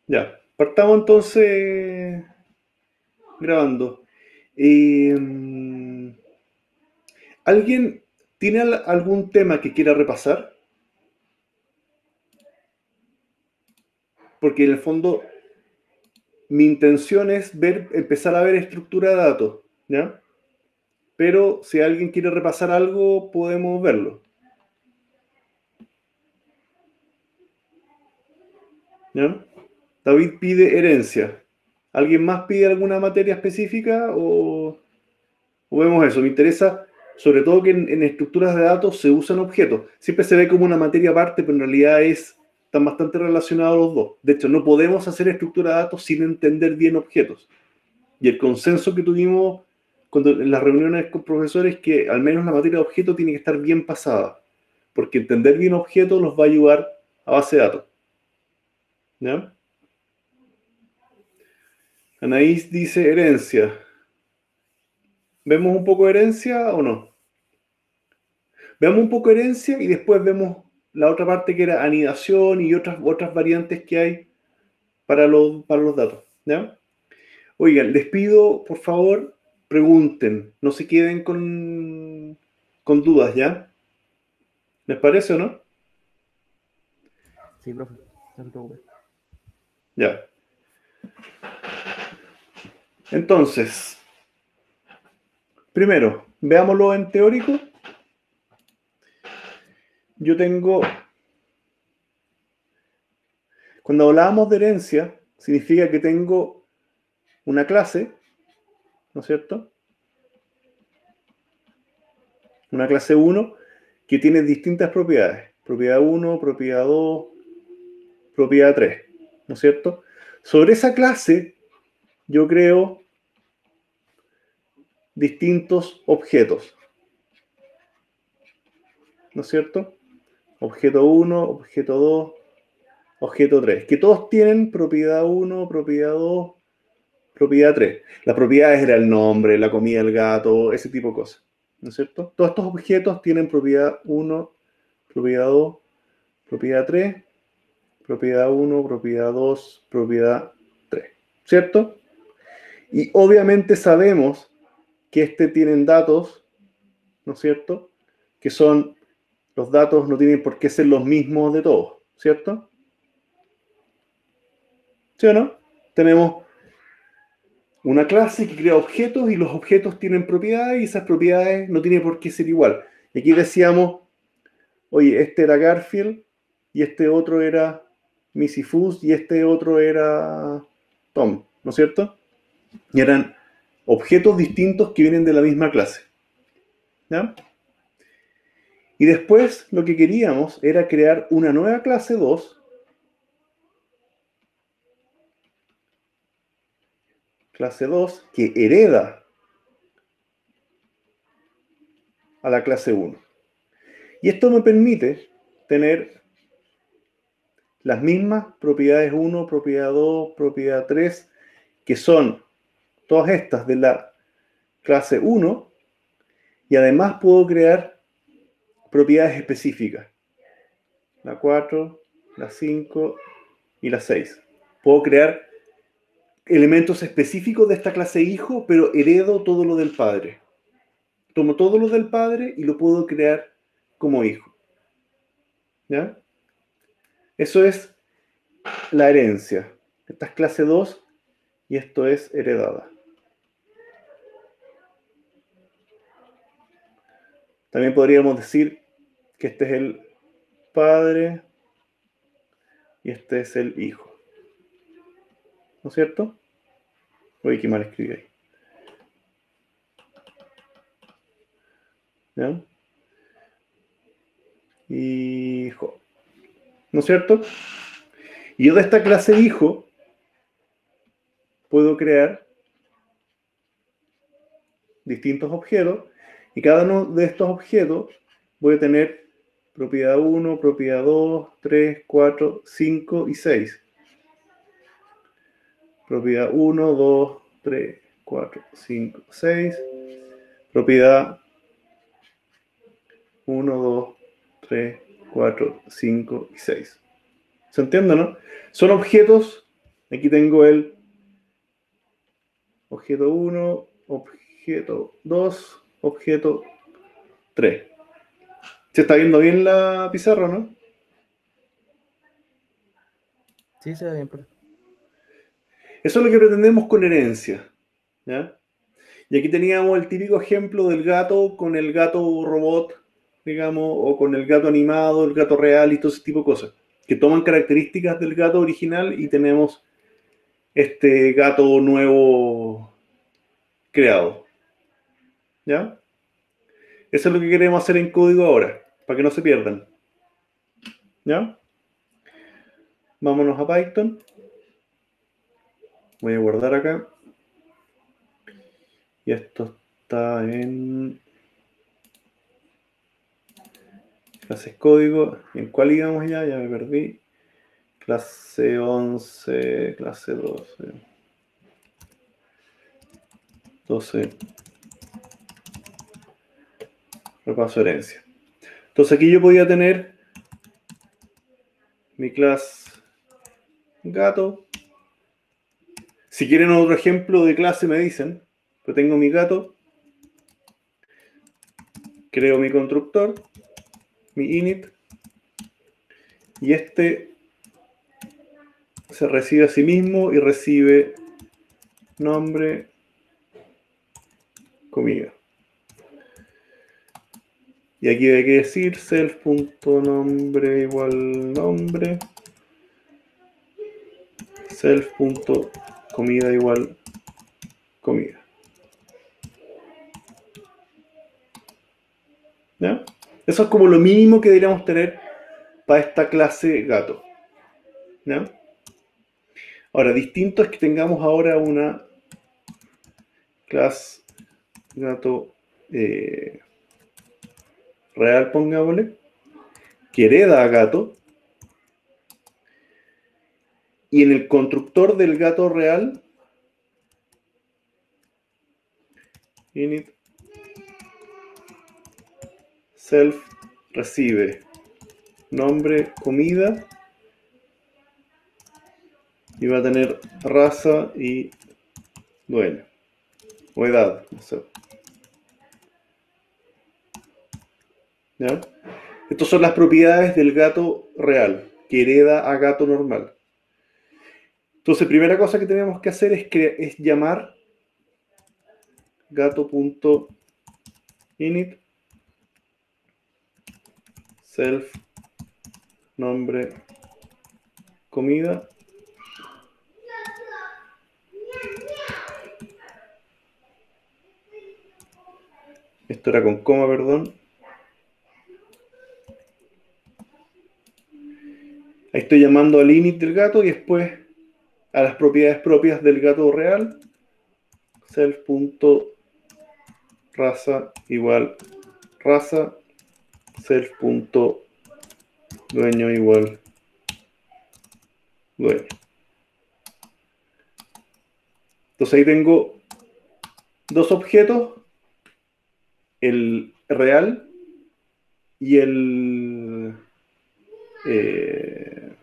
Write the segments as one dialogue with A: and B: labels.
A: Ya, partamos entonces grabando. Eh, ¿Alguien tiene algún tema que quiera repasar? Porque en el fondo mi intención es empezar a ver estructura de datos, ¿ya? Pero si alguien quiere repasar algo, podemos verlo, ¿ya? David pide herencia. ¿Alguien más pide alguna materia específica o vemos eso? Me interesa sobre todo que en estructuras de datos se usan objetos. Siempre se ve como una materia aparte, pero en realidad están bastante relacionados los dos. De hecho, no podemos hacer estructura de datos sin entender bien objetos. Y el consenso que tuvimos en las reuniones con profesores es que al menos la materia de objetos tiene que estar bien pasada, porque entender bien objetos los va a ayudar a base de datos. ¿Ya? Anaís dice herencia. ¿Vemos un poco de herencia o no? Veamos un poco de herencia y después vemos la otra parte que era anidación y otras variantes que hay para los datos. ¿Ya? Oigan, les pido, por favor, pregunten, no se queden con dudas, ¿ya? ¿Les parece o no?
B: Sí, profe, no se preocupe.
A: Ya. Entonces, primero, veámoslo en teórico. Yo tengo, cuando hablábamos de herencia, significa que tengo una clase, ¿no es cierto? Una clase uno que tiene distintas propiedades. Propiedad uno, propiedad 2, propiedad 3, ¿no es cierto? Sobre esa clase yo creo distintos objetos, ¿no es cierto? Objeto uno, objeto 2, objeto 3, que todos tienen propiedad uno, propiedad 2, propiedad 3. Las propiedades era el nombre, la comida del gato, ese tipo de cosas, ¿no es cierto? Todos estos objetos tienen propiedad uno, propiedad 2, propiedad 3, propiedad uno, propiedad 2, propiedad 3, ¿cierto? Y obviamente sabemos que tienen datos, ¿no es cierto? Que son, los datos no tienen por qué ser los mismos de todos, ¿cierto? ¿Sí o no? Tenemos una clase que crea objetos y los objetos tienen propiedades y esas propiedades no tienen por qué ser igual. Y aquí decíamos, oye, este era Garfield y este otro era Missy Foos y este otro era Tom, ¿no es cierto? Y eran objetos distintos que vienen de la misma clase. ¿Ya? Y después lo que queríamos era crear una nueva clase 2, clase 2 que hereda a la clase 1. Y esto me permite tener las mismas propiedades 1, propiedad 2, propiedad 3, que son todas estas de la clase 1, y además puedo crear propiedades específicas, la 4, la 5 y la 6. Puedo crear elementos específicos de esta clase hijo, pero heredo todo lo del padre. Tomo todo lo del padre y lo puedo crear como hijo. ¿Ya? Eso es la herencia. Esta es clase 2 y esto es heredada. También podríamos decir que este es el padre y este es el hijo. ¿No es cierto? Uy, qué mal escribí ahí. ¿Ya? Hijo. ¿No es cierto? Y yo de esta clase hijo puedo crear distintos objetos y cada uno de estos objetos voy a tener propiedad 1, propiedad 2, 3, 4, 5 y 6. Propiedad 1, 2, 3, 4, 5, 6. Propiedad 1, 2, 3, 4, 5 y 6. ¿Se entiende, no? Son objetos. Aquí tengo el objeto 1, objeto 2, objeto 3. ¿Se está viendo bien la pizarra, no?
B: Sí, se ve bien, profe.
A: Eso es lo que pretendemos con herencia. ¿Ya? Y aquí teníamos el típico ejemplo del gato con el gato robot, digamos, o con el gato animado, el gato real y todo ese tipo de cosas, que toman características del gato original y tenemos este gato nuevo creado. ¿Ya? Eso es lo que queremos hacer en código ahora, para que no se pierdan. ¿Ya? Vámonos a Python. Voy a guardar acá. Y esto está en clases código. ¿En cuál íbamos ya? Ya me perdí. Clase 11, clase 12. 12. Repaso herencia. Entonces aquí yo podía tener mi clase gato. Si quieren otro ejemplo de clase me dicen. Yo tengo mi gato. Creo mi constructor. Mi init. Y este se recibe a sí mismo y recibe nombre, comida. Y aquí hay que decir self.nombre igual nombre. Self.comida igual comida. ¿Ya? Eso es como lo mínimo que deberíamos tener para esta clase gato. ¿Ya? Ahora, distinto es que tengamos ahora una clase gato real, pongámosle, que hereda a gato, y en el constructor del gato real, init self recibe nombre, comida, y va a tener raza y dueño, o edad, no sé. ¿Ya? Estas son las propiedades del gato real, que hereda a gato normal. Entonces, primera cosa que tenemos que hacer es llamar gato.init self nombre comida. Esto era con coma, perdón. Ahí estoy llamando al init del gato y después a las propiedades propias del gato real. Self.raza igual raza. Self.dueño igual dueño. Entonces ahí tengo dos objetos, el real y eh,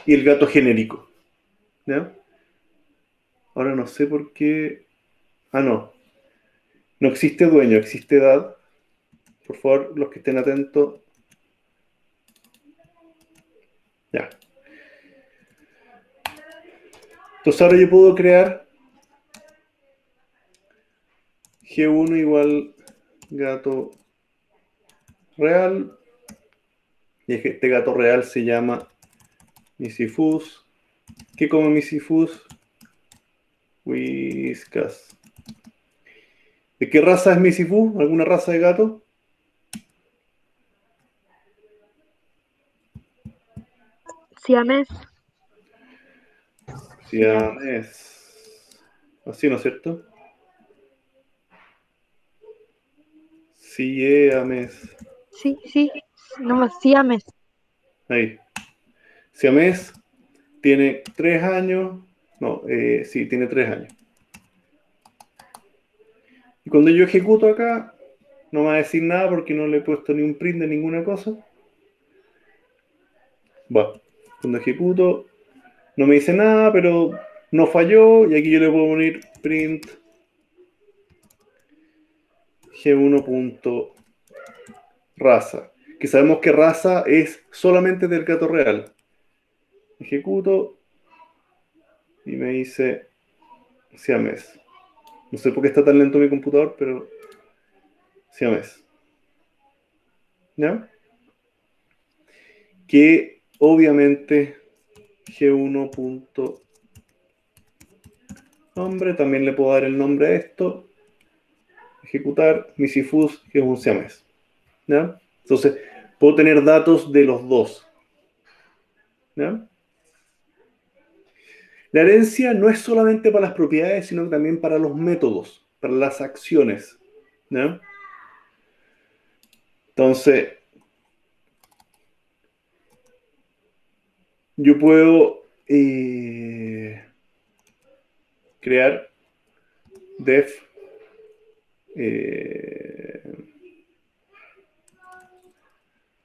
A: y el gato genérico. ¿Ya? Ahora no sé por qué. Ah, no. No existe dueño, existe edad. Por favor, los que estén atentos. Ya. Entonces ahora yo puedo crear G1 igual gato real. Y es que este gato real se llama Misifus. ¿Qué come Misifus? Whiskas. ¿De qué raza es Misifus? ¿Alguna raza de gato?
C: Siamés.
A: Siamés. Así, ¿no es cierto? Siamés.
C: Sí, sí. Nomás siamés.
A: Ahí. Siamés tiene 3 años. No, sí, tiene 3 años. Y cuando yo ejecuto acá, no me va a decir nada porque no le he puesto ni un print de ninguna cosa. Va. Cuando ejecuto, no me dice nada, pero no falló. Y aquí yo le puedo poner print g1.raza. Que sabemos que raza es solamente del gato real. Ejecuto y me dice siamés. No sé por qué está tan lento mi computador, pero siamés. ¿Ya? Que obviamente g1.nombre, también le puedo dar el nombre a esto. Ejecutar misifus, que es un siamés. ¿Ya? Entonces, puedo tener datos de los dos. ¿Ya? La herencia no es solamente para las propiedades, sino también para los métodos, para las acciones. ¿Ya? Entonces, yo puedo crear def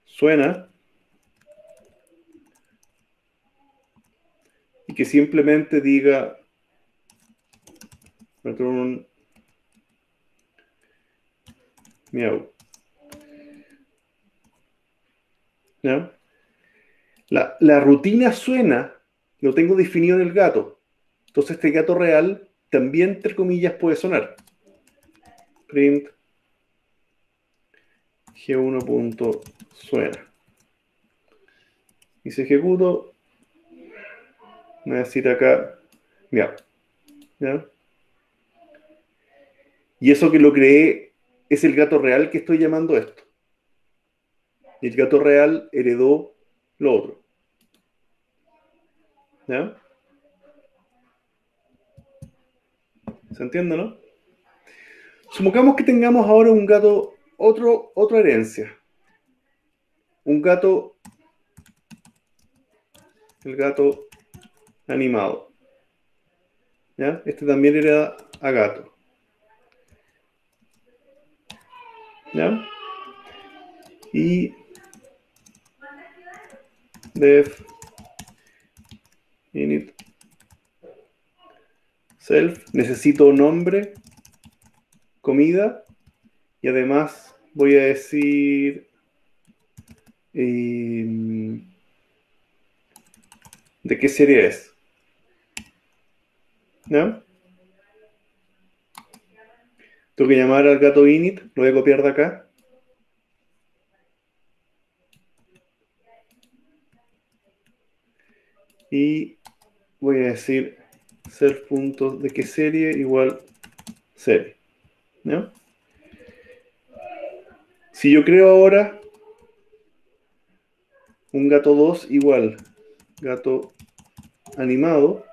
A: suena y que simplemente diga return miau. ¿Ya? La rutina suena, lo tengo definido en el gato. Entonces este gato real también, entre comillas, puede sonar. Print g1.suena. Y si ejecuto, me va a decir acá, miau. ¿Ya? Y eso que lo creé es el gato real que estoy llamando esto. Y el gato real heredó lo otro. ¿Ya? ¿Se entiende, no? Supongamos que tengamos ahora un gato, otra herencia. Un gato, el gato animado. ¿Ya? Este también hereda a gato. ¿Ya? Y def init self, necesito nombre, comida, y además voy a decir de qué serie es. ¿Ya? Tengo que llamar al gato init, lo voy a copiar de acá. Y voy a decir self. ¿De qué serie? Igual serie. ¿Ya? Si yo creo ahora un gato 2 igual gato animado,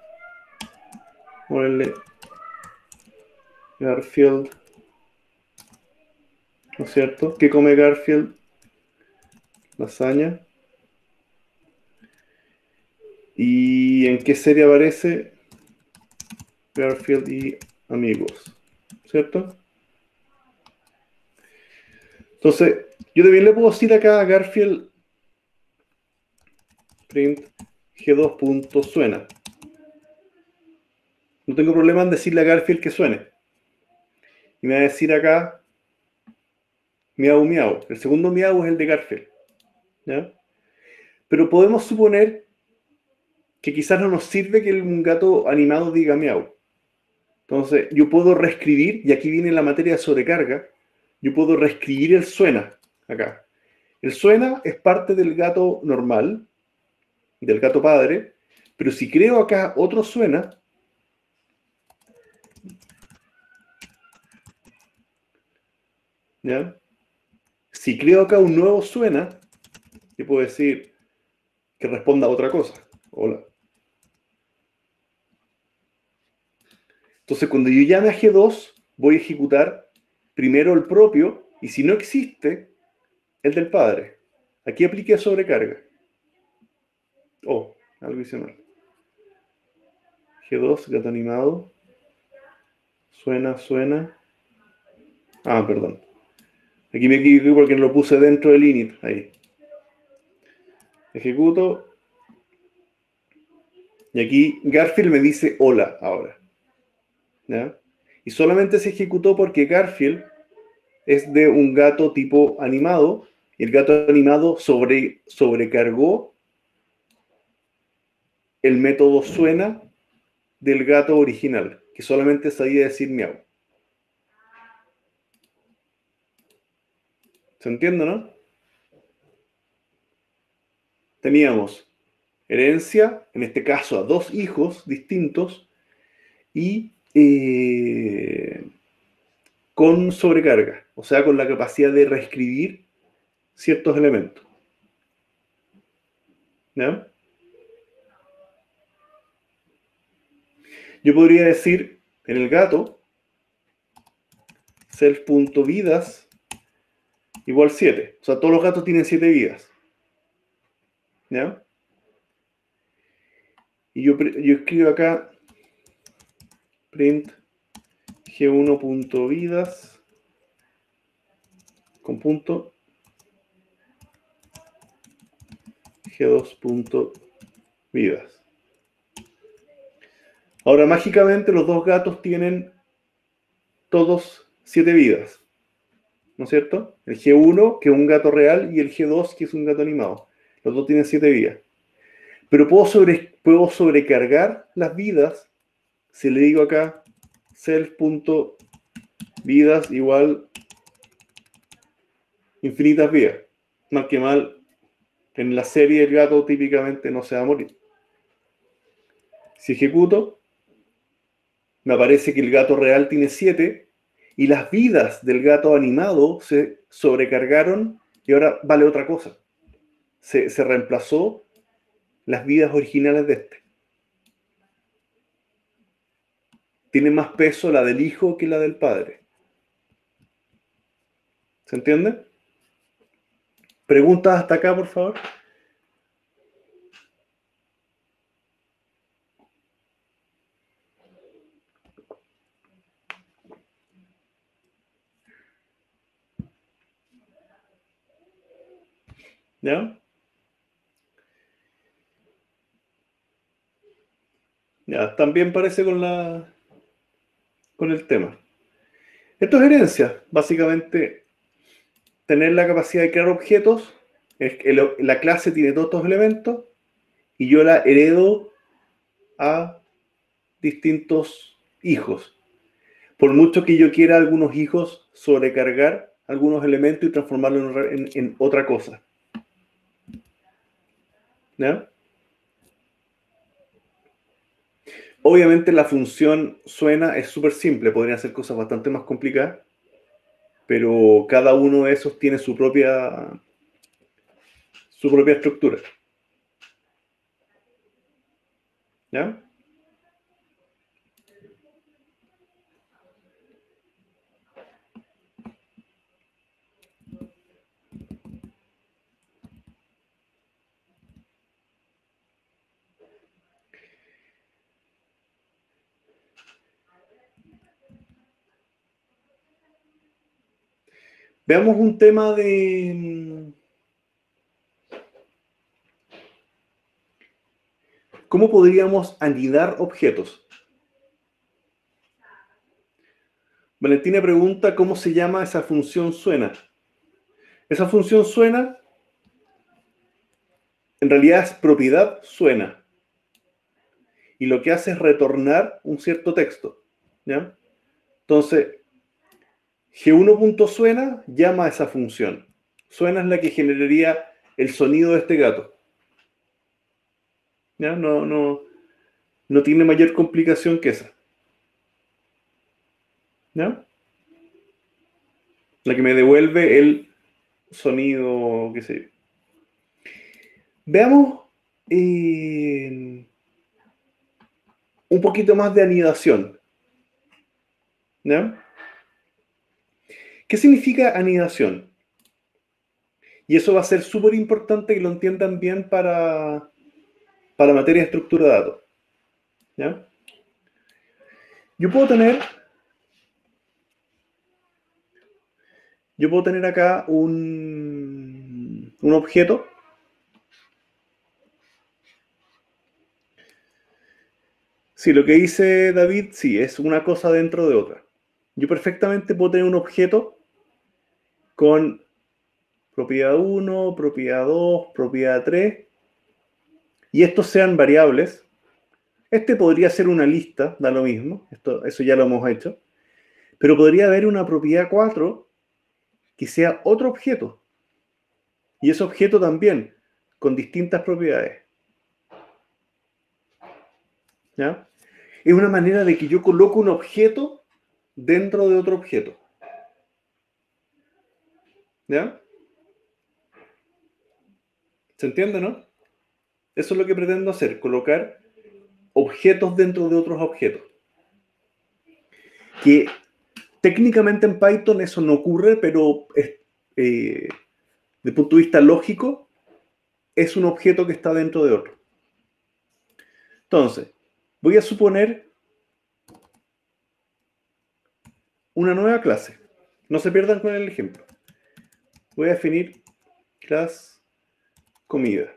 A: ponerle Garfield, ¿no es cierto? ¿Qué come Garfield? Lasaña. ¿Y en qué serie aparece? Garfield y amigos, ¿cierto? Entonces, yo también le puedo decir acá a Garfield print g2.suena. No tengo problema en decirle a Garfield que suene. Y me va a decir acá miau miau. El segundo miau es el de Garfield. ¿Ya? Pero podemos suponer que quizás no nos sirve que un gato animado diga miau. Entonces, yo puedo reescribir, y aquí viene la materia de sobrecarga, yo puedo reescribir el suena acá. El suena es parte del gato normal, del gato padre, pero si creo acá otro suena, ¿ya? Si creo acá un nuevo suena, yo puedo decir que responda a otra cosa. Hola. Entonces, cuando yo llame a G2, voy a ejecutar primero el propio, y si no existe, el del padre. Aquí apliqué sobrecarga. Oh, algo hice mal. G2, gato animado. Suena, suena. Ah, perdón. Aquí me equivoqué porque no lo puse dentro del init. Ahí. Ejecuto Y aquí Garfield me dice hola ahora. ¿Ya? Y solamente se ejecutó porque Garfield es de un gato tipo animado, y el gato animado sobrecargó el método suena del gato original, que solamente sabía decir miau. ¿Se entiende, no? Teníamos herencia, en este caso a dos hijos distintos, y con sobrecarga, o sea, con la capacidad de reescribir ciertos elementos. ¿Ya? Yo podría decir en el gato self.vidas igual 7. O sea, todos los gatos tienen 7 vidas. ¿Ya? Y yo escribo acá print g1.vidas con punto g2.vidas. Ahora, mágicamente, los dos gatos tienen todos 7 vidas. ¿No es cierto? El G1, que es un gato real, y el G2, que es un gato animado. Los dos tienen 7 vidas. Pero puedo sobrecargar las vidas si le digo acá self.vidas igual infinitas vidas. Mal que mal, en la serie el gato típicamente no se va a morir. Si ejecuto, me aparece que el gato real tiene 7 y las vidas del gato animado se sobrecargaron y ahora vale otra cosa. Se reemplazó las vidas originales de este. Tiene más peso la del hijo que la del padre. ¿Se entiende? ¿Preguntas hasta acá, por favor? ¿Ya? Ya, también parece con el tema. Esto es herencia, básicamente tener la capacidad de crear objetos, la clase tiene todos estos elementos y yo la heredo a distintos hijos. Por mucho que yo quiera algunos hijos sobrecargar algunos elementos y transformarlos en otra cosa. ¿Ya? Obviamente la función suena es súper simple, podrían ser cosas bastante más complicadas, pero cada uno de esos tiene su propia estructura. ¿Ya? Veamos un tema de cómo podríamos anidar objetos. Valentina pregunta cómo se llama esa función suena. Esa función suena, en realidad es propiedad suena. Y lo que hace es retornar un cierto texto. ¿Ya? Entonces, G1.suena llama a esa función. Suena es la que generaría el sonido de este gato. ¿Ya? No tiene mayor complicación que esa. ¿Ya? La que me devuelve el sonido, qué sé yo. Veamos un poquito más de anidación. ¿Ya? ¿Qué significa anidación? Y eso va a ser súper importante que lo entiendan bien para materia de estructura de datos. ¿Ya? Yo puedo tener acá un objeto Sí, lo que dice David, sí, es una cosa dentro de otra. Yo perfectamente puedo tener un objeto con propiedad 1, propiedad 2, propiedad 3, y estos sean variables. Este podría ser una lista, da lo mismo, eso ya lo hemos hecho, pero podría haber una propiedad 4 que sea otro objeto, y ese objeto también, con distintas propiedades. ¿Ya? Es una manera de que yo coloco un objeto dentro de otro objeto. ¿Ya? ¿Se entiende, no? Eso es lo que pretendo hacer, colocar objetos dentro de otros objetos. Que técnicamente en Python eso no ocurre, pero desde el punto de vista lógico, es un objeto que está dentro de otro. Entonces, voy a suponer una nueva clase. No se pierdan con el ejemplo. Voy a definir class comida.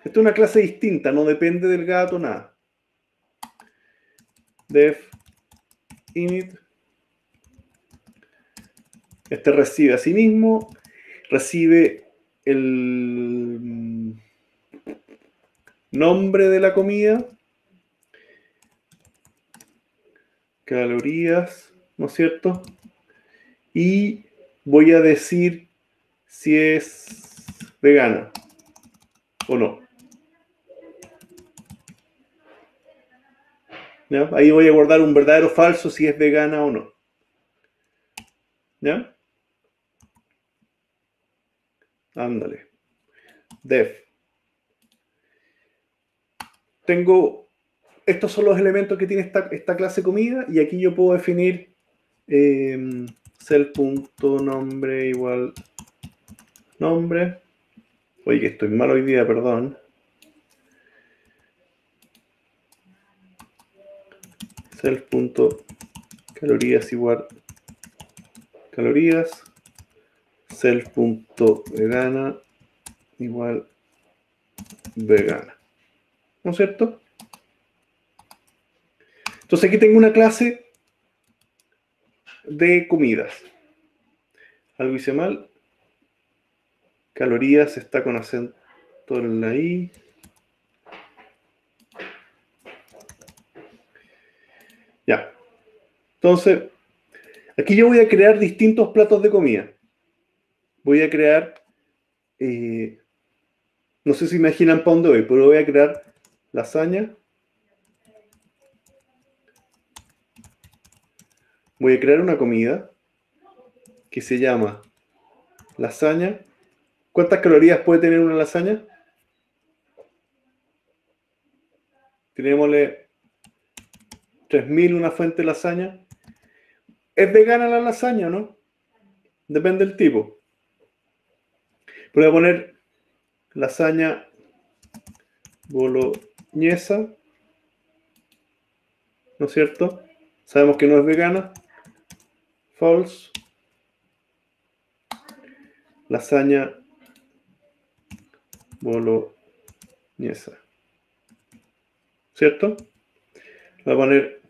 A: Esta es una clase distinta, no depende del gato, nada. Def init. Este recibe a sí mismo, recibe el nombre de la comida, calorías, ¿no es cierto? Y voy a decir si es vegana o no. ¿Ya? Ahí voy a guardar un verdadero o falso si es vegana o no. ¿Ya? Ándale. Def. Tengo, estos son los elementos que tiene esta clase comida y aquí yo puedo definir self.nombre igual nombre. Oye, que estoy mal hoy día, perdón. Self.calorías igual calorías. Self.vegana igual vegana. ¿No es cierto? Entonces aquí tengo una clase de comidas. Algo hice mal. Calorías está con acento en la I. Ya. Entonces, aquí yo voy a crear distintos platos de comida. Voy a crear, no sé si imaginan para dónde voy, pero voy a crear lasaña. Voy a crear una comida que se llama lasaña. ¿Cuántas calorías puede tener una lasaña? Tenémosle 3000 una fuente de lasaña. ¿Es vegana la lasaña o no? Depende del tipo. Pero voy a poner lasaña boloñesa, ¿no es cierto? Sabemos que no es vegana. False. Lasaña boloñesa. ¿Cierto? Voy a poner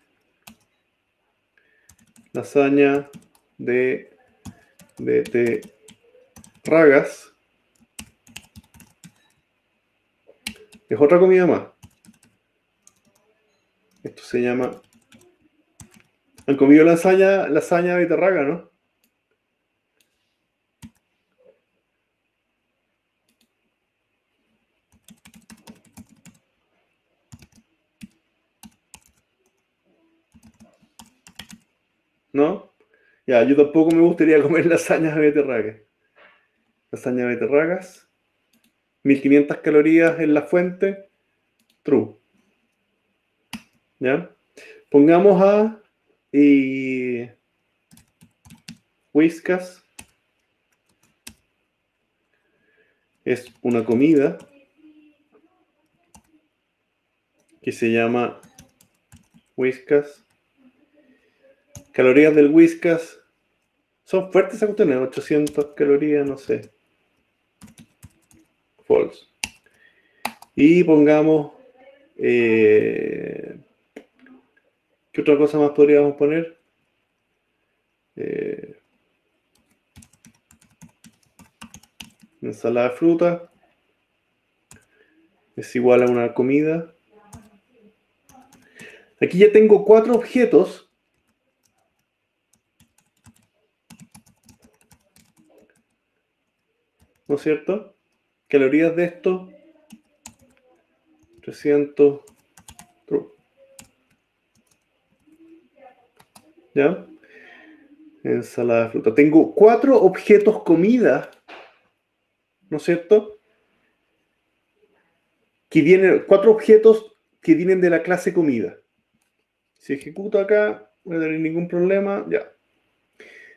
A: lasaña de beterragas. Es otra comida más. Esto se llama... ¿Han comido lasaña de beterraga, no? ¿No? Ya, yo tampoco me gustaría comer lasaña de beterragas. Lasaña de beterragas. 1500 calorías en la fuente. True. ¿Ya? Pongamos a Whiskas. Es una comida que se llama Whiskas. Calorías del Whiskas. Son fuertes esas cuestiones, 800 calorías, no sé. False. Y pongamos ¿Qué otra cosa más podríamos poner? Ensalada de fruta es igual a una comida. Aquí ya tengo 4 objetos. ¿No es cierto? Calorías de esto, 300. ¿Ya? Ensalada de fruta. Tengo 4 objetos comida, ¿no es cierto? Que vienen, 4 objetos que vienen de la clase comida. Si ejecuto acá, no voy a tener ningún problema. Ya.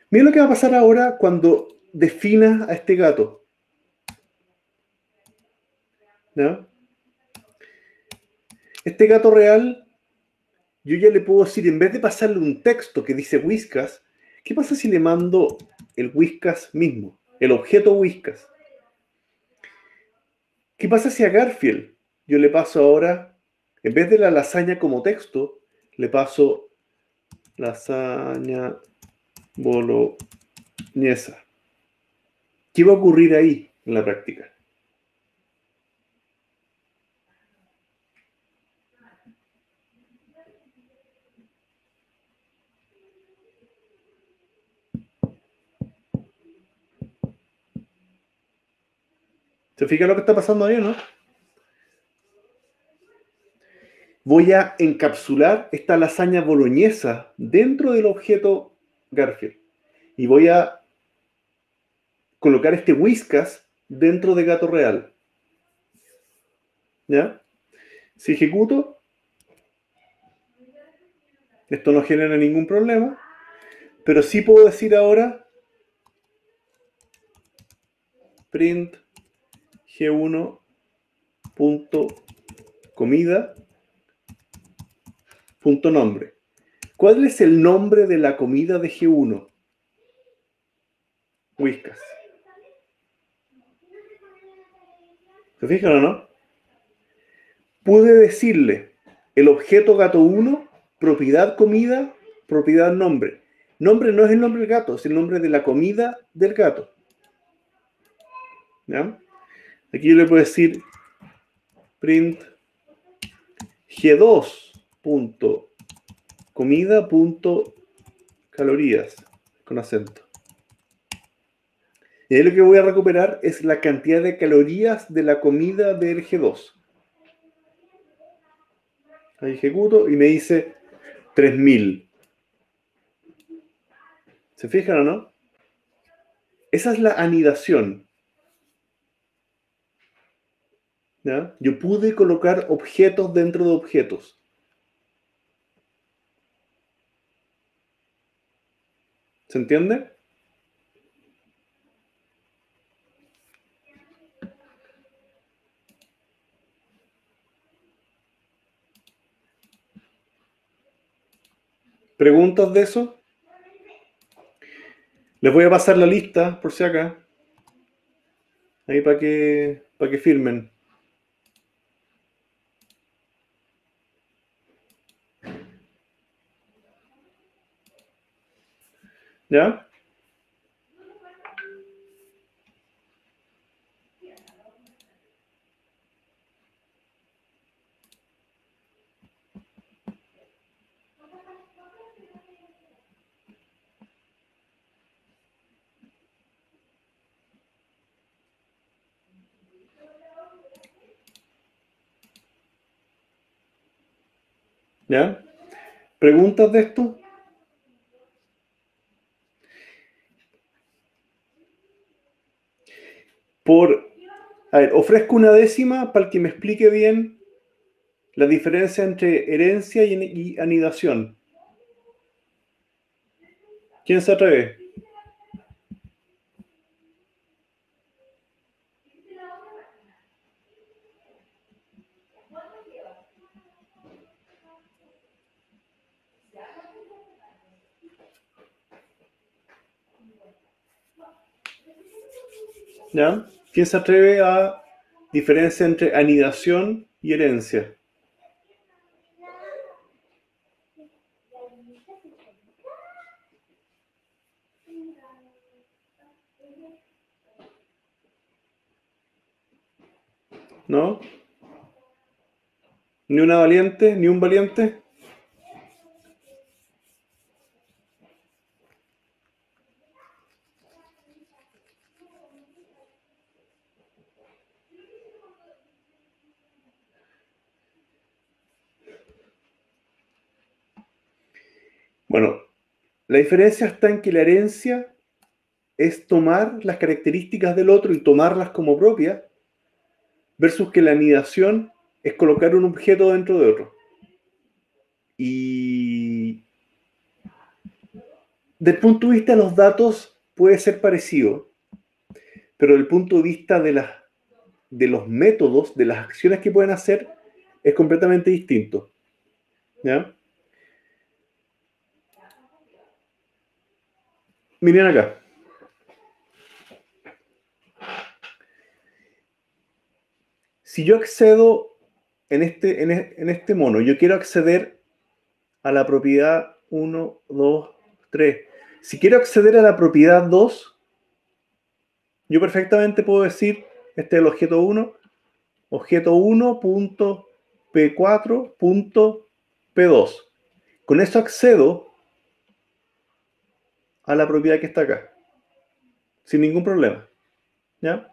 A: Mira lo que va a pasar ahora cuando defina a este gato. ¿Ya? Este gato real, yo ya le puedo decir, en vez de pasarle un texto que dice Whiskas, ¿qué pasa si le mando el Whiskas mismo? El objeto Whiskas. ¿Qué pasa si a Garfield yo le paso ahora, en vez de la lasaña como texto, le paso lasaña boloñesa? ¿Qué va a ocurrir ahí en la práctica? ¿Se fija lo que está pasando ahí, no? Voy a encapsular esta lasaña boloñesa dentro del objeto Garfield. Y voy a colocar este Whiskas dentro de gato real. ¿Ya? Si ejecuto, esto no genera ningún problema, pero sí puedo decir ahora print g1 punto comida punto nombre. ¿Cuál es el nombre de la comida de G1? Whiskas. ¿Se fijan o no? Pude decirle el objeto gato 1, propiedad comida, propiedad nombre. Nombre no es el nombre del gato, es el nombre de la comida del gato. ¿Ya? Aquí yo le puedo decir print G2 punto comida punto calorías con acento. Y ahí lo que voy a recuperar es la cantidad de calorías de la comida del G2. Ahí ejecuto y me dice 3000. ¿Se fijan o no? Esa es la anidación. ¿Ya? Yo pude colocar objetos dentro de objetos. ¿Se entiende? ¿Preguntas de eso? Les voy a pasar la lista, por si acá. Ahí para que firmen. ¿Ya? ¿Ya? ¿Preguntas de esto? A ver, ofrezco una décima para el que me explique bien la diferencia entre herencia y anidación. ¿Quién se atreve? ¿Ya? ¿Quién se atreve a diferencia entre anidación y herencia? ¿No? ¿Ni una valiente? ¿Ni un valiente? Bueno, la diferencia está en que la herencia es tomar las características del otro y tomarlas como propias, versus que la anidación es colocar un objeto dentro de otro. Y del punto de vista de los datos puede ser parecido, pero del punto de vista de los métodos, de las acciones que pueden hacer, es completamente distinto. ¿Ya? Miren acá. Si yo accedo en este mono, yo quiero acceder a la propiedad 1, 2, 3. Si quiero acceder a la propiedad 2, yo perfectamente puedo decir, este es el objeto 1, objeto 1.p4.p2. Con eso accedo a la propiedad que está acá, sin ningún problema. ¿Ya?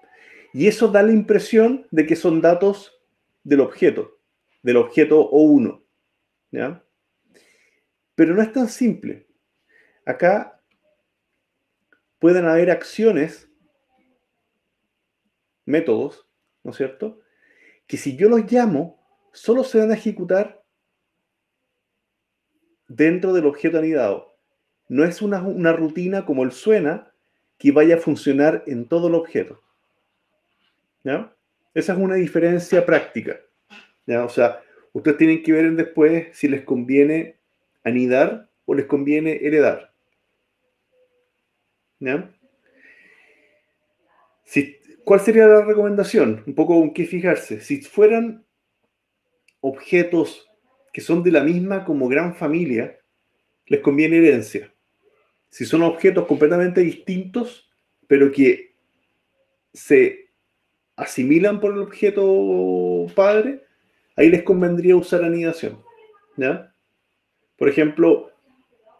A: Y eso da la impresión de que son datos del objeto O1. ¿Ya? Pero no es tan simple. Acá pueden haber acciones, métodos, ¿no es cierto?, que si yo los llamo, solo se van a ejecutar dentro del objeto anidado. No es una rutina como el suena que vaya a funcionar en todo el objeto. ¿Ya? Esa es una diferencia práctica. ¿Ya? O sea, ustedes tienen que ver después si les conviene anidar o les conviene heredar. ¿Ya? ¿Cuál sería la recomendación? Un poco con qué fijarse. Si fueran objetos que son de la misma como gran familia, les conviene herencia. Si son objetos completamente distintos, pero que se asimilan por el objeto padre, ahí les convendría usar anidación. ¿Ya? Por ejemplo,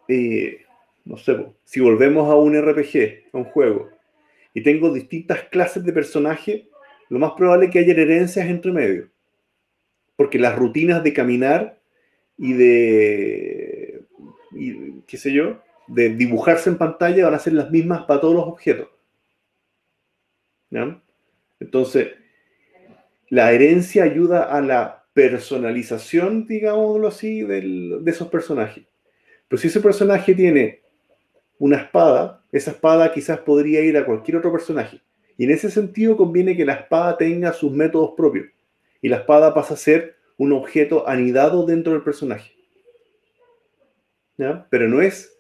A: no sé, si volvemos a un RPG, a un juego, y tengo distintas clases de personaje, lo más probable es que haya herencias entre medio. Porque las rutinas de caminar y qué sé yo, de dibujarse en pantalla van a ser las mismas para todos los objetos. ¿Ya? Entonces, la herencia ayuda a la personalización, digámoslo así, de esos personajes. Pero si ese personaje tiene una espada, esa espada quizás podría ir a cualquier otro personaje. Y en ese sentido conviene que la espada tenga sus métodos propios. Y la espada pasa a ser un objeto anidado dentro del personaje. ¿Ya? Pero no es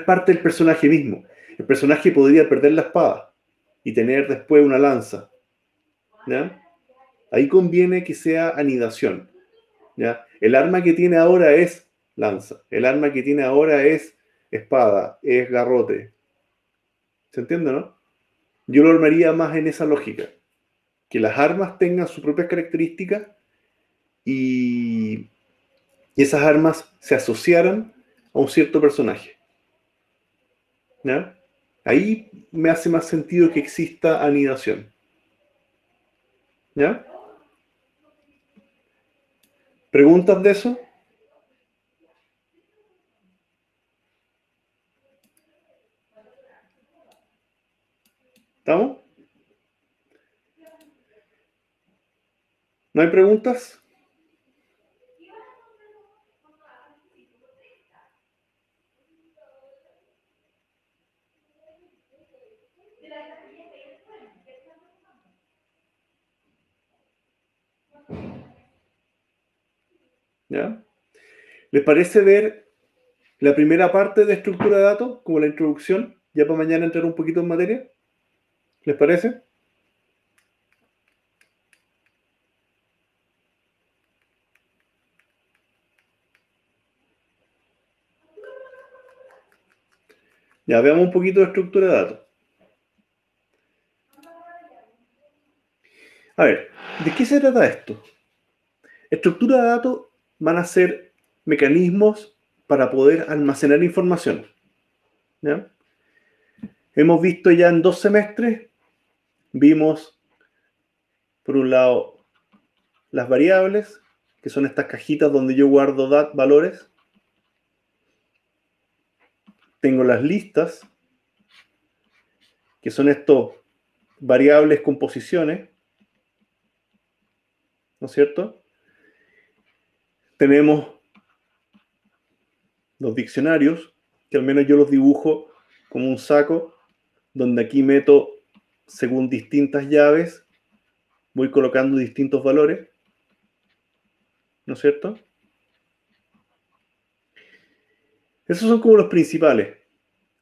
A: parte del personaje mismo. El personaje podría perder la espada y tener después una lanza. ¿Ya? Ahí conviene que sea anidación. ¿Ya? El arma que tiene ahora es lanza. El arma que tiene ahora es espada, es garrote. ¿Se entiende, no? Yo lo armaría más en esa lógica. Que las armas tengan sus propias características y esas armas se asociaran a un cierto personaje. ¿Ya? Ahí me hace más sentido que exista anidación. ¿Ya? ¿Preguntas de eso? ¿Estamos? ¿No hay preguntas? ¿Ya? ¿Les parece ver la primera parte de estructura de datos, como la introducción, ya para mañana entrar un poquito en materia? ¿Les parece? Ya, veamos un poquito de estructura de datos. A ver, ¿de qué se trata esto? Estructura de datos van a ser mecanismos para poder almacenar información. ¿Ya? Hemos visto ya en 2 semestres, vimos, por un lado, las variables, que son estas cajitas donde yo guardo valores. Tengo las listas, que son estos variables con posiciones, ¿no es cierto? Tenemos los diccionarios, que al menos yo los dibujo como un saco, donde aquí meto, según distintas llaves, voy colocando distintos valores, ¿no es cierto? Esos son como los principales.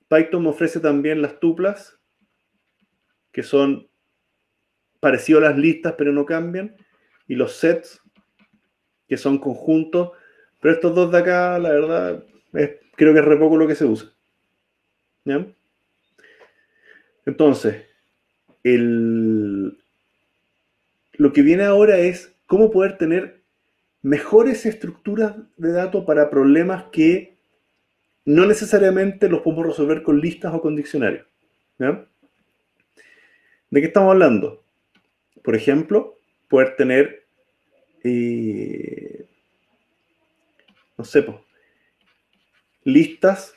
A: Python me ofrece también las tuplas, que son parecidos a las listas, pero no cambian, y los sets, que son conjuntos, pero estos dos de acá, la verdad, creo que es re poco lo que se usa. ¿Ya? Entonces, lo que viene ahora es cómo poder tener mejores estructuras de datos para problemas que no necesariamente los podemos resolver con listas o con diccionarios. ¿Ya? ¿De qué estamos hablando? Por ejemplo, poder tener, no sé, pues, listas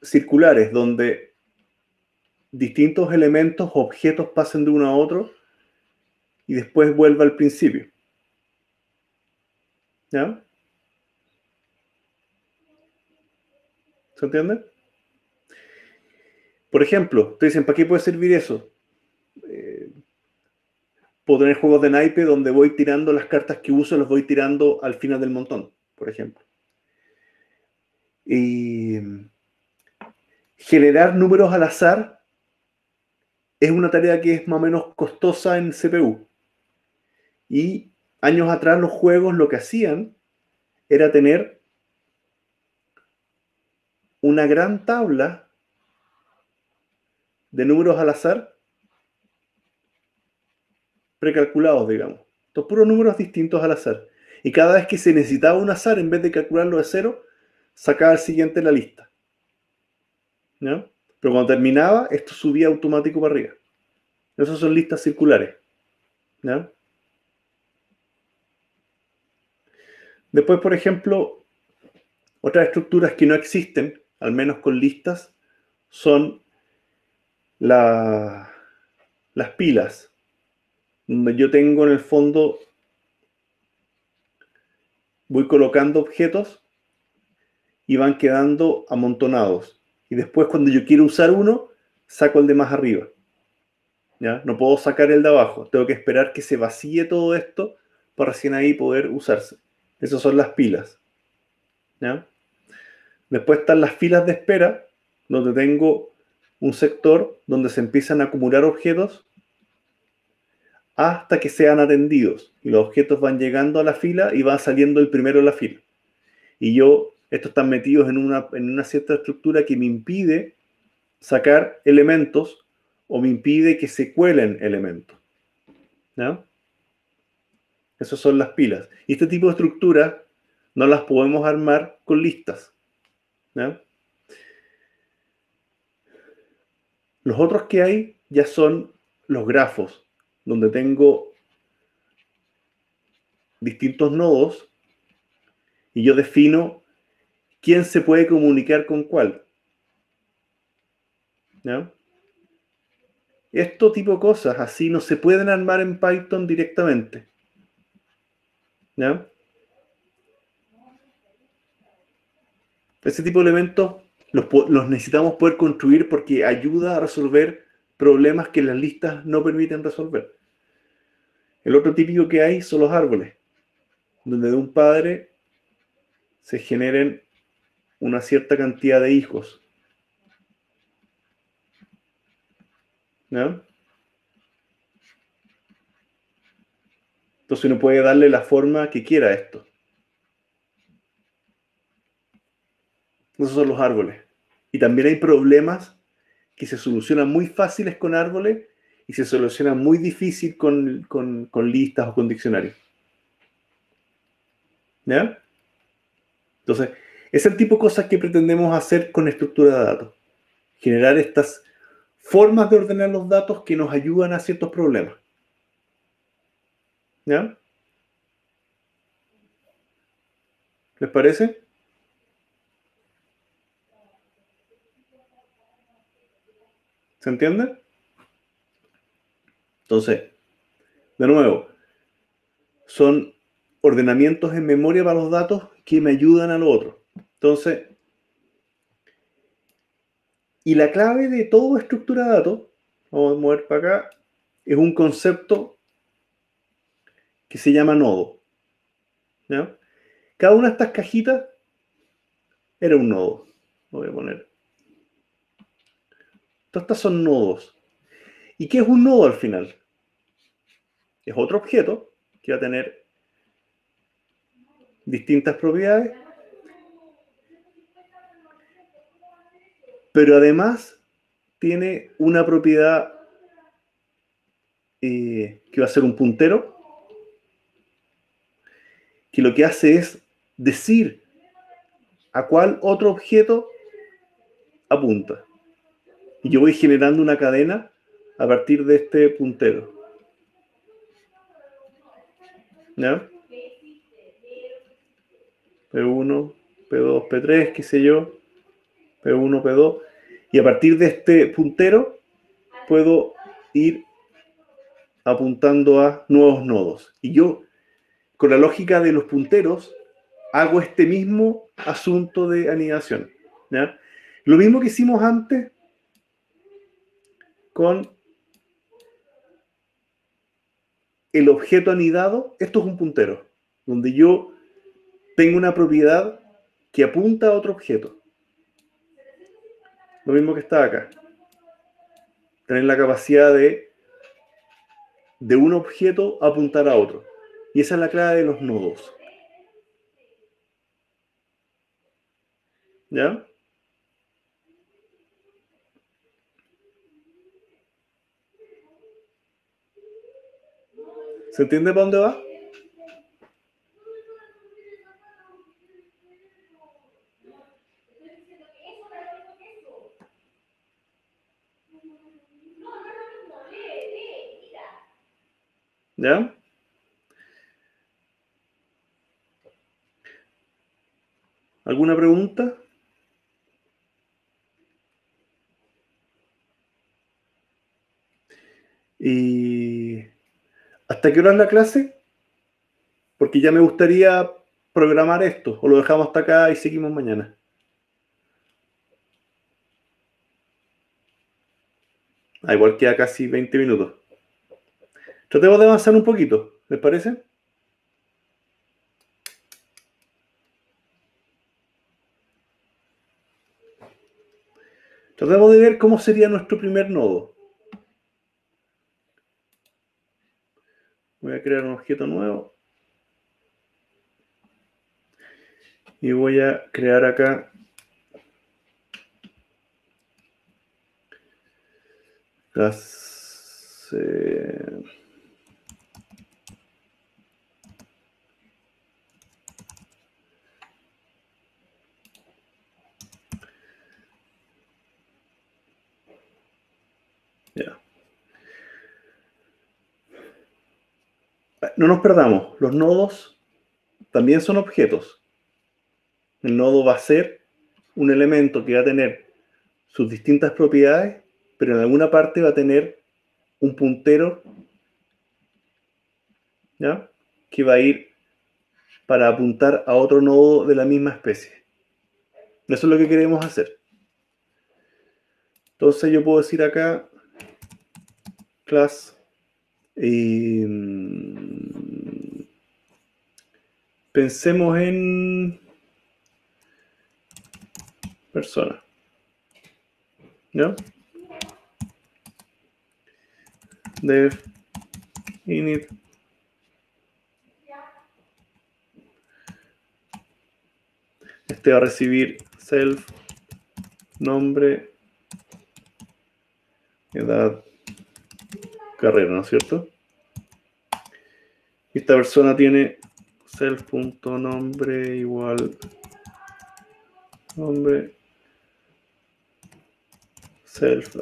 A: circulares donde distintos elementos, objetos pasen de uno a otro y después vuelva al principio. ¿Ya? ¿Se entiende? Por ejemplo, te dicen, ¿para qué puede servir eso? Puedo tener juegos de naipe donde voy tirando las cartas que uso, las voy tirando al final del montón, por ejemplo. Y generar números al azar es una tarea que es más o menos costosa en CPU. Y años atrás los juegos lo que hacían era tener una gran tabla de números al azar precalculados, digamos. Estos puros números distintos al azar. Y cada vez que se necesitaba un azar, en vez de calcularlo de cero, sacaba el siguiente en la lista. ¿No? Pero cuando terminaba, esto subía automático para arriba. Esas son listas circulares. ¿No? Después, por ejemplo, otras estructuras que no existen, al menos con listas, son las pilas, donde yo tengo en el fondo, voy colocando objetos y van quedando amontonados. Y después cuando yo quiero usar uno, saco el de más arriba. ¿Ya? No puedo sacar el de abajo, tengo que esperar que se vacíe todo esto para recién ahí poder usarse. Esas son las pilas. ¿Ya? Después están las filas de espera, donde tengo un sector donde se empiezan a acumular objetos hasta que sean atendidos. Y los objetos van llegando a la fila y va saliendo el primero de la fila. Y estos están metidos en una cierta estructura que me impide sacar elementos o me impide que se cuelen elementos. ¿Ya? Esas son las pilas. Y este tipo de estructuras no las podemos armar con listas. ¿Ya? Los otros que hay ya son los grafos, donde tengo distintos nodos y yo defino quién se puede comunicar con cuál. ¿Ya? Este tipo de cosas así no se pueden armar en Python directamente. ¿Ya? Ese tipo de elementos los necesitamos poder construir porque ayuda a resolver problemas que las listas no permiten resolver. El otro típico que hay son los árboles, donde de un padre se generen una cierta cantidad de hijos. ¿Ya? Entonces uno puede darle la forma que quiera a esto. Esos son los árboles. Y también hay problemas que se solucionan muy fáciles con árboles y se soluciona muy difícil con listas o con diccionarios. ¿Ya? Entonces, es el tipo de cosas que pretendemos hacer con estructura de datos. Generar estas formas de ordenar los datos que nos ayudan a ciertos problemas. ¿Ya? ¿Les parece? ¿Se entiende? Entonces, de nuevo, son ordenamientos en memoria para los datos que me ayudan a lo otro. Entonces, y la clave de toda estructura de datos, vamos a mover para acá, es un concepto que se llama nodo. ¿Ya? Cada una de estas cajitas era un nodo. Lo voy a poner. Todas estas son nodos. ¿Y qué es un nodo al final? Es otro objeto que va a tener distintas propiedades, pero además tiene una propiedad que va a ser un puntero, que lo que hace es decir a cuál otro objeto apunta. Y yo voy generando una cadena a partir de este puntero. ¿Ya? P1, P2, P3, qué sé yo. P1, P2. Y a partir de este puntero puedo ir apuntando a nuevos nodos. Y yo, con la lógica de los punteros, hago este mismo asunto de anidación. ¿Ya? Lo mismo que hicimos antes con el objeto anidado. Esto es un puntero, donde yo tengo una propiedad que apunta a otro objeto. Lo mismo que está acá. Tener la capacidad de un objeto apuntar a otro. Y esa es la clave de los nodos. ¿Ya? ¿Se entiende para dónde va? ¿Ya? ¿Alguna pregunta? ¿Y hasta qué hora es la clase? Porque ya me gustaría programar esto. O lo dejamos hasta acá y seguimos mañana. Igual queda casi 20 minutos. Tratemos de avanzar un poquito. ¿Les parece? Tratemos de ver cómo sería nuestro primer nodo. Voy a crear un objeto nuevo. Y voy a crear acá las... ya. No nos perdamos. Los nodos también son objetos. El nodo va a ser un elemento que va a tener sus distintas propiedades, pero en alguna parte va a tener un puntero, ¿ya? Que va a ir para apuntar a otro nodo de la misma especie. Eso es lo que queremos hacer. Entonces yo puedo decir acá class pensemos en persona, ¿ya? Def init este va a recibir self, nombre, edad, carrera, ¿no es cierto? Y esta persona tiene self.nombre igual nombre self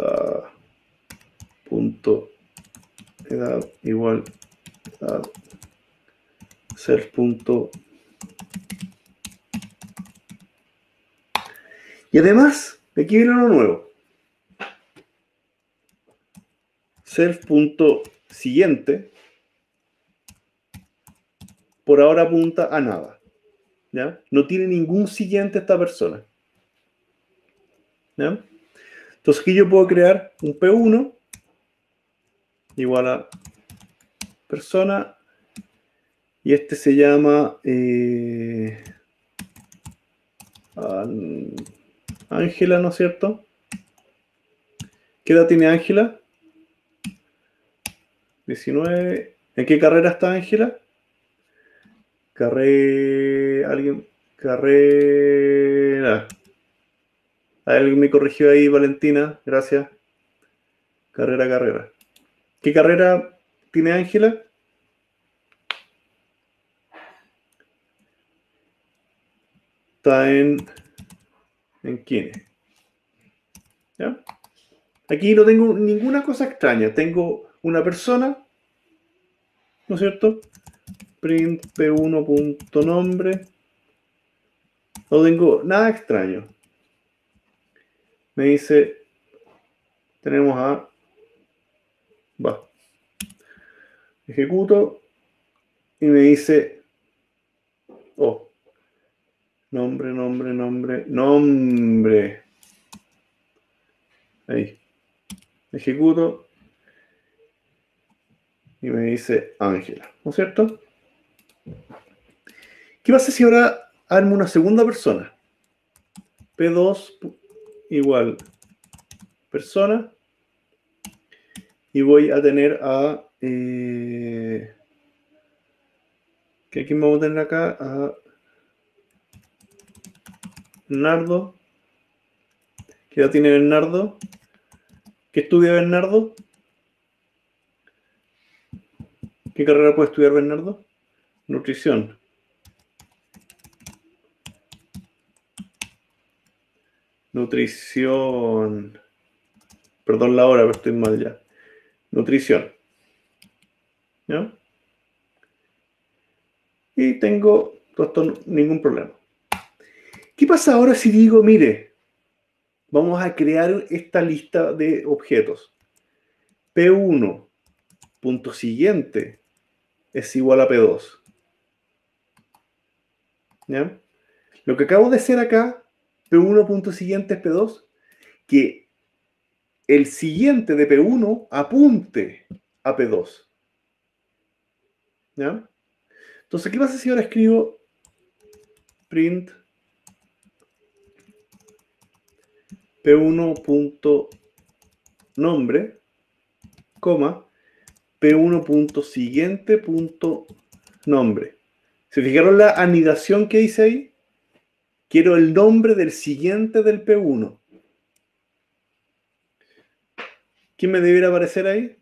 A: punto edad igual edad self punto. Y además, aquí viene lo nuevo. Self punto siguiente por ahora apunta a nada. ¿Ya? No tiene ningún siguiente esta persona. ¿Ya? Entonces aquí yo puedo crear un P1 igual a persona y este se llama Ángela, ¿no es cierto? ¿Qué edad tiene Ángela? 19. ¿En qué carrera está Ángela? Carrera. Alguien me corrigió ahí, Valentina. Gracias. Carrera. ¿Qué carrera tiene Ángela? Está en Kine. ¿Ya? Aquí no tengo ninguna cosa extraña. Tengo una persona, ¿no es cierto? Print p1.nombre. No tengo nada extraño. Me dice, tenemos a... Va. Ejecuto. Y me dice, oh, nombre. Ahí. Ejecuto. Y me dice Ángela, ¿no es cierto? ¿Qué pasa si ahora armo una segunda persona? P2 igual persona. Y voy a tener a... ¿quién vamos a tener acá? A Bernardo. ¿Qué edad tiene Bernardo? ¿Qué estudia Bernardo? ¿Qué carrera puede estudiar Bernardo? Nutrición. Perdón la hora, pero estoy mal ya. Nutrición. ¿Ya? Y tengo todo esto, ningún problema. ¿Qué pasa ahora si digo, mire, vamos a crear esta lista de objetos? P1, punto siguiente, es igual a P2. ¿Ya? Lo que acabo de hacer acá, P1, punto siguiente es P2, que el siguiente de P1 apunte a P2. ¿Ya? Entonces, ¿qué pasa si ahora escribo print P1.nombre, coma, P1.siguiente.nombre? ¿Se fijaron la anidación que hice ahí? Quiero el nombre del siguiente del P1. ¿Quién me debiera aparecer ahí?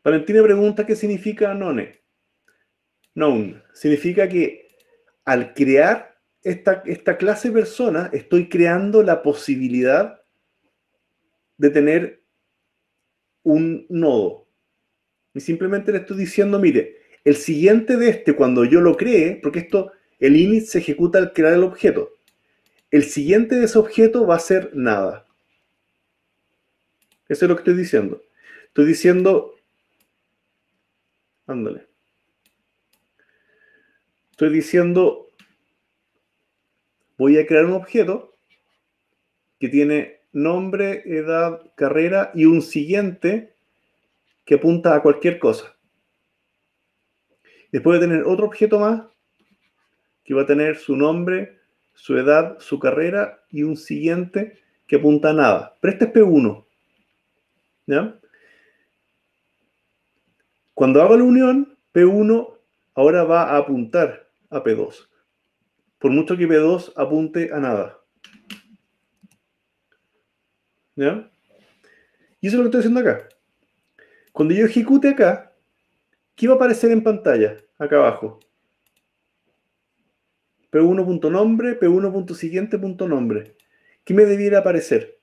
A: Valentina pregunta qué significa none. Known. Significa que al crear esta clase persona, estoy creando la posibilidad de tener un nodo. Y simplemente le estoy diciendo, mire, el siguiente de este, cuando yo lo cree, porque esto, el init se ejecuta al crear el objeto. El siguiente de ese objeto va a ser nada. Eso es lo que estoy diciendo. Estoy diciendo, ándale. Estoy diciendo, voy a crear un objeto que tiene nombre, edad, carrera y un siguiente que apunta a cualquier cosa. Después de tener otro objeto más que va a tener su nombre, su edad, su carrera y un siguiente que apunta a nada. Pero este es P1. ¿Ya? Cuando hago la unión, P1 ahora va a apuntar a P2. Por mucho que P2 apunte a nada. ¿Ya? Y eso es lo que estoy haciendo acá. Cuando yo ejecute acá, ¿qué va a aparecer en pantalla? Acá abajo. P1.nombre, P1.siguiente.nombre. ¿Qué me debiera aparecer?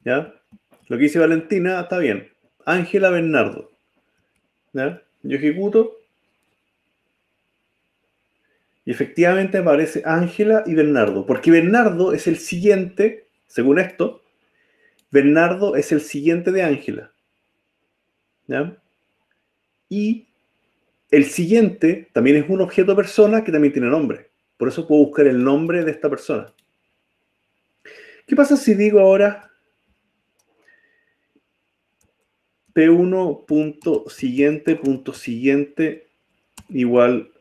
A: ¿Ya? Lo que dice Valentina está bien. Ángela Bernardo. ¿Ya? Yo ejecuto. Y efectivamente aparece Ángela y Bernardo. Porque Bernardo es el siguiente, según esto, Bernardo es el siguiente de Ángela. ¿Ya? Y el siguiente también es un objeto persona que también tiene nombre. Por eso puedo buscar el nombre de esta persona. ¿Qué pasa si digo ahora P1.siguiente igual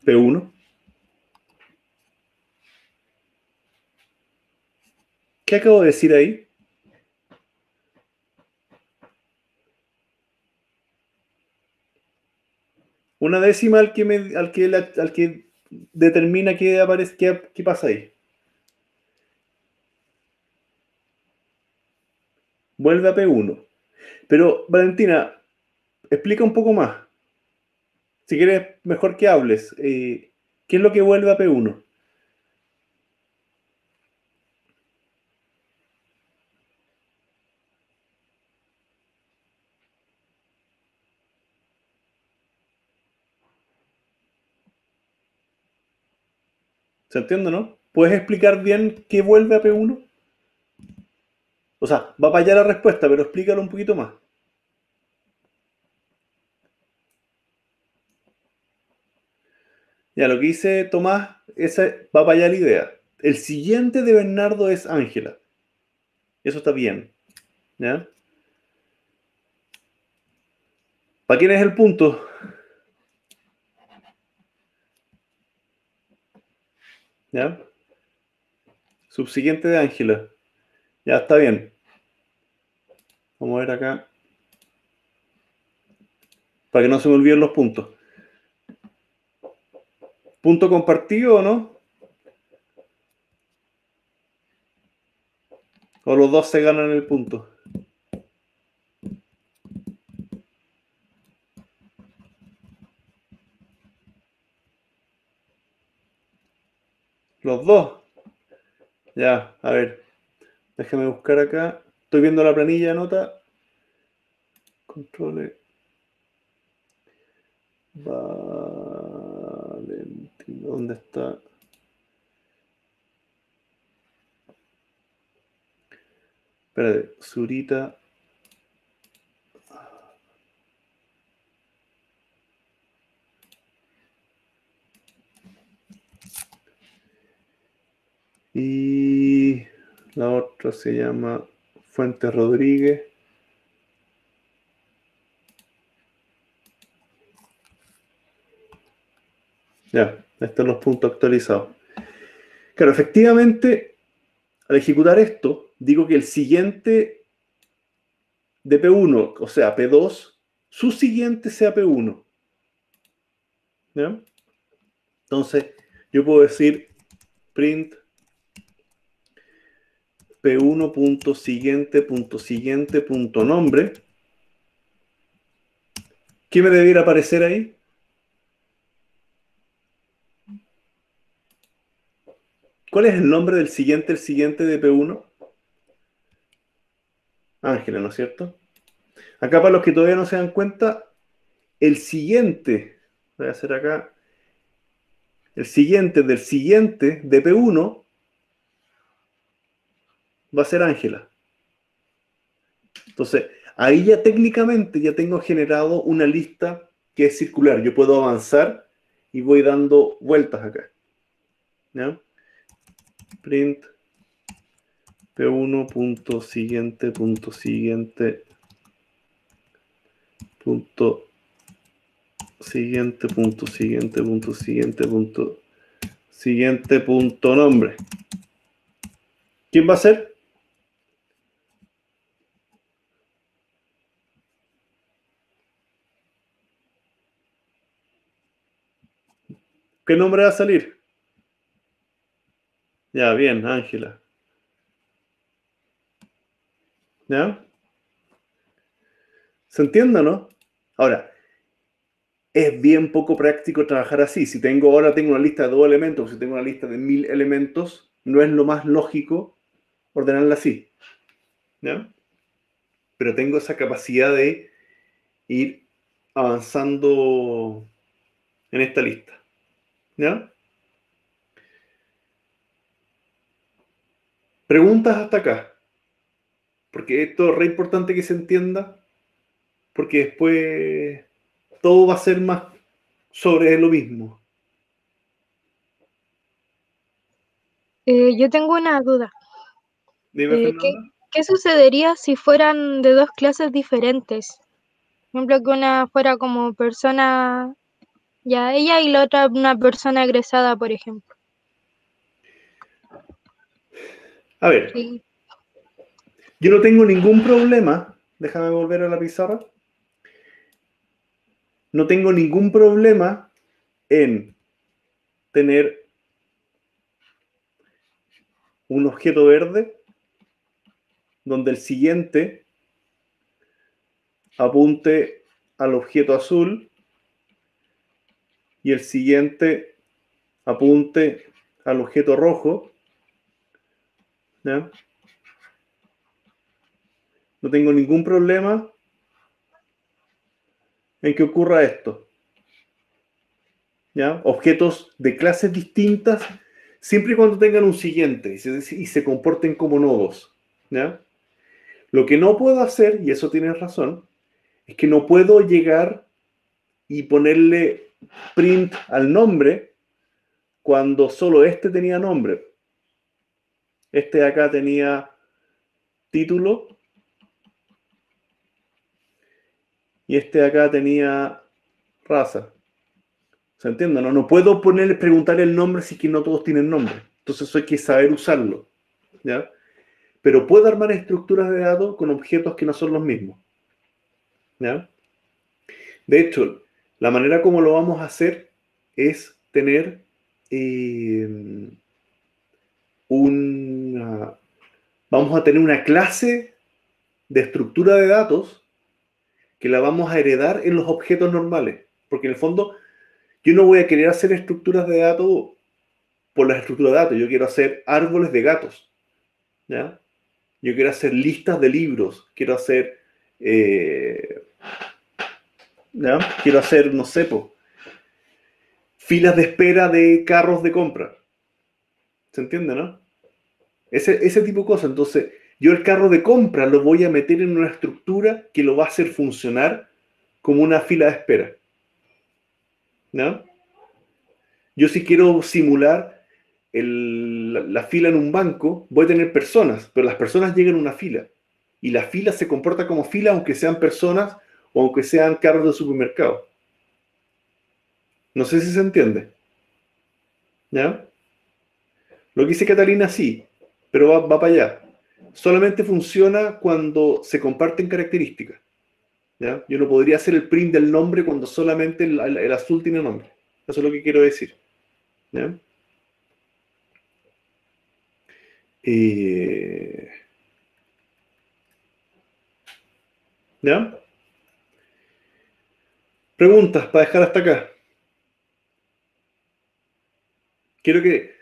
A: P1? ¿Qué acabo de decir ahí? Una décima al que determina qué pasa ahí. Vuelve a P1. Pero, Valentina, explica un poco más. Si quieres, mejor que hables. ¿Qué es lo que vuelve a P1? ¿Se entiende, no? ¿Puedes explicar bien qué vuelve a P1? O sea, va para allá la respuesta, pero explícalo un poquito más. Ya, lo que dice Tomás, esa va para allá la idea. El siguiente de Bernardo es Ángela. Eso está bien. ¿Ya? ¿Para quién es el punto? ¿Ya? Subsiguiente de Ángela. Ya, está bien. Vamos a ver acá. Para que no se me olviden los puntos. ¿Punto compartido o no? ¿O los dos se ganan el punto? Los dos. Ya, a ver. Déjame buscar acá. Estoy viendo la planilla de nota. Control. Valentino. ¿Dónde está? Espérate. Zurita. Y la otra se llama Fuentes Rodríguez. Ya, están los puntos actualizados. Claro, efectivamente, al ejecutar esto, digo que el siguiente de P1, o sea, P2, su siguiente sea P1. ¿Ya? Entonces, yo puedo decir print P1.siguiente.siguiente.nombre. ¿Qué me debiera aparecer ahí? ¿Cuál es el nombre del siguiente, el siguiente de P1? Ángela, ¿no es cierto? Acá para los que todavía no se dan cuenta, el siguiente, voy a hacer acá, el siguiente del siguiente de P1 va a ser Ángela. Entonces, ahí ya técnicamente ya tengo generado una lista que es circular. Yo puedo avanzar y voy dando vueltas acá. ¿Ya? Print P1 punto siguiente punto siguiente punto siguiente punto siguiente punto siguiente punto siguiente punto nombre. ¿Quién va a ser? ¿Qué nombre va a salir? Ya, bien, Ángela. ¿Ya? ¿Se entiende, no? Ahora, es bien poco práctico trabajar así. Si ahora tengo una lista de 2 elementos, si tengo una lista de 1000 elementos, no es lo más lógico ordenarla así. ¿Ya? Pero tengo esa capacidad de ir avanzando en esta lista. ¿Ya? Preguntas hasta acá. Porque esto es re importante que se entienda, porque después todo va a ser más sobre lo mismo.
C: Yo tengo una duda.
A: Dime,
C: Eh, ¿qué,
A: Fernanda.
C: qué sucedería si fueran de dos clases diferentes? Por ejemplo, que una fuera como persona, ya ella, y la otra una persona egresada, por ejemplo.
A: A ver,
C: Sí.
A: yo no tengo ningún problema. Déjame volver a la pizarra. No tengo ningún problema en tener un objeto verde donde el siguiente apunte al objeto azul y el siguiente apunte al objeto rojo. ¿Ya? No tengo ningún problema en que ocurra esto. ¿Ya? Objetos de clases distintas, siempre y cuando tengan un siguiente y se comporten como nodos. ¿Ya? Lo que no puedo hacer, y eso tienes razón, es que no puedo llegar y ponerle print al nombre cuando solo este tenía nombre. Este de acá tenía título y este de acá tenía raza. ¿Se entiende? No puedo preguntar el nombre si es que no todos tienen nombre. Entonces eso hay que saber usarlo. ¿Ya? Pero puedo armar estructuras de datos con objetos que no son los mismos. ¿Ya? De hecho, la manera como lo vamos a hacer es tener eh, una... Vamos a tener una clase de estructura de datos que la vamos a heredar en los objetos normales. Porque en el fondo, yo no voy a querer hacer estructuras de datos por las estructuras de datos. Yo quiero hacer árboles de gatos. ¿Ya? Yo quiero hacer listas de libros. Quiero hacer... ¿ya? Quiero hacer, no sé, filas de espera de carros de compra. ¿Se entiende, no? Ese tipo de cosas. Entonces, yo el carro de compra lo voy a meter en una estructura que lo va a hacer funcionar como una fila de espera. ¿No? Yo si quiero simular la fila en un banco, voy a tener personas, pero las personas llegan en una fila. Y la fila se comporta como fila aunque sean personas o aunque sean carros de supermercado. No sé si se entiende. ¿Ya? Lo que dice Catalina sí, pero va para allá. Solamente funciona cuando se comparten características. ¿Ya? Yo no podría hacer el print del nombre cuando solamente el azul tiene nombre. Eso es lo que quiero decir. ¿Ya? Eh, ¿Ya? Preguntas para dejar hasta acá. Quiero que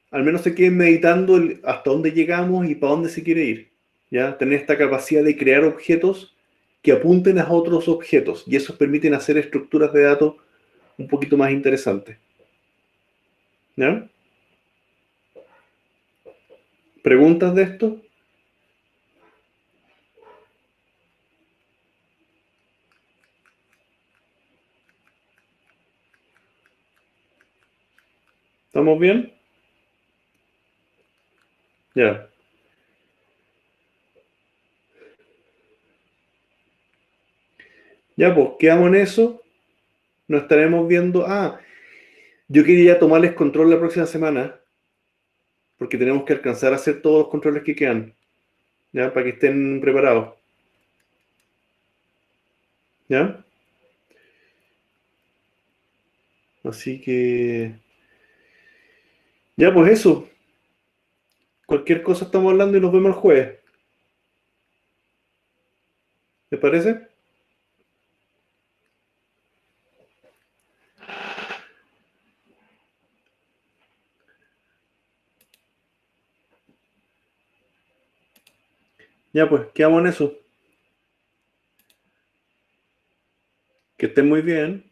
A: al menos se queden meditando hasta dónde llegamos y para dónde se quiere ir. ¿Ya? Tener esta capacidad de crear objetos que apunten a otros objetos y eso permiten hacer estructuras de datos un poquito más interesantes. ¿Ya? ¿Preguntas de esto? ¿Estamos bien? Ya. Ya, pues, quedamos en eso. Nos estaremos viendo. Ah, yo quería tomarles control la próxima semana, porque tenemos que alcanzar a hacer todos los controles que quedan, ¿ya? Para que estén preparados. ¿Ya? Así que... Ya, pues eso. Cualquier cosa estamos hablando y nos vemos el jueves. ¿Te parece? Ya, pues, quedamos en eso. Que estén muy bien.